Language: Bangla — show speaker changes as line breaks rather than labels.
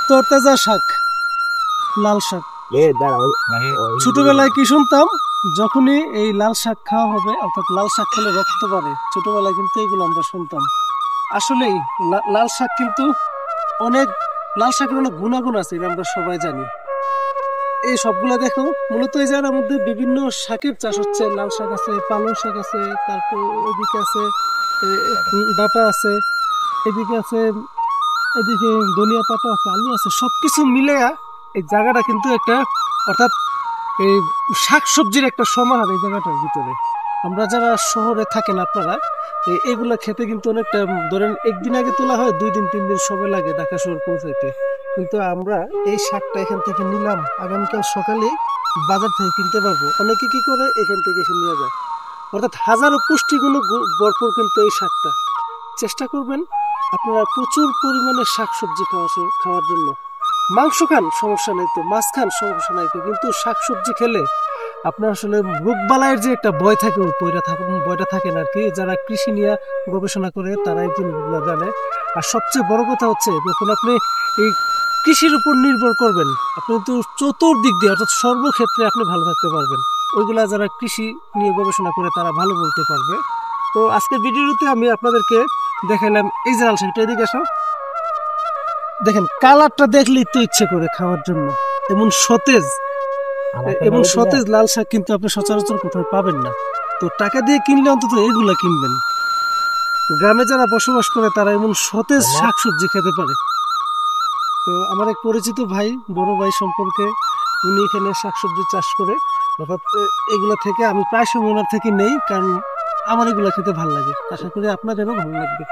তরতাজা শাক, লাল শাক। ছোটবেলায় কি শুনতাম, যখনই এই লাল শাক খাওয়া হবে, অর্থাৎ লাল শাক খেলে রক্ত বাড়ে, ছোটবেলায় কিন্তু এগুলো আমরা শুনতাম। আসলেই লাল শাক কিন্তু অনেক, লাল শাকের অনেক গুণাগুণ আছে, এটা আমরা সবাই জানি। এই সবগুলা দেখো, মূলত এই জায়গার মধ্যে বিভিন্ন শাকের চাষ হচ্ছে। লাল শাক আছে, পালং শাক আছে, তারপর ওইদিকে আছে ডাঁটা আছে, এদিকে আছে, এদিকে ধনিয়া পাতা আছে, আলু আছে, সবকিছু মিলে এই জায়গাটা কিন্তু একটা, অর্থাৎ এই শাকসবজির একটা সমাহার এই জায়গাটার ভিতরে। আমরা যারা শহরে থাকেন, আপনারা এগুলা খেতে কিন্তু অনেকটা, ধরেন একদিন আগে তোলা হয়, 2 দিন 3 দিন সময় লাগে ঢাকা শহর পৌঁছাইতে। কিন্তু আমরা এই শাকটা এখান থেকে নিলাম, আগামীকাল সকালে বাজার থেকে কিনতে পারবো। অনেকে কি করে, এখান থেকে এসে নিয়ে যায়। অর্থাৎ হাজারো পুষ্টিগুণ ভরপুর কিন্তু এই শাকটা। চেষ্টা করবেন আপনারা প্রচুর পরিমাণে শাকসবজি খাওয়ার জন্য। মাংস খান, সমস্যা নাই তো, মাছ খান, সমস্যা নাই তো, কিন্তু শাকসবজি খেলে আপনার আসলে রোগবালাইয়ের যে একটা ভয় থাকে, ওই ভয়টা থাকে না আর কি। যারা কৃষি নিয়ে গবেষণা করে তারা এই জিনিসগুলো জানে। আর সবচেয়ে বড় কথা হচ্ছে, যখন আপনি এই কৃষির উপর নির্ভর করবেন, আপনি কিন্তু চতুর্দিক দিয়ে, অর্থাৎ সর্বক্ষেত্রে আপনি ভালো থাকতে পারবেন। ওইগুলা যারা কৃষি নিয়ে গবেষণা করে তারা ভালো বলতে পারবে। তো আজকের ভিডিওতে আমি আপনাদেরকে দেখাইলাম এই যে লাল শাকটা। এদিকে আসো, দেখেন কালারটা দেখলেই তো ইচ্ছে করে খাওয়ার জন্য। এমন সতেজ, এমন সতেজ লাল শাক কিন্তু আপনি সচরাচর কোথাও পাবেন না। তো টাকা দিয়ে কিনলে অন্তত এগুলা কিনবেন। গ্রামে যারা বসবাস করে তারা এমন সতেজ শাকসবজি খেতে পারে। তো আমার এক পরিচিত ভাই, বড় ভাই সম্পর্কে, উনি এখানে শাকসবজি চাষ করে, অর্থাৎ এগুলা থেকে আমি প্রায় সময় ওনার থেকে নেই, কারণ আমার এগুলা খেতে ভালো লাগে। আশা করি আপনাদেরও ভালো লাগবে।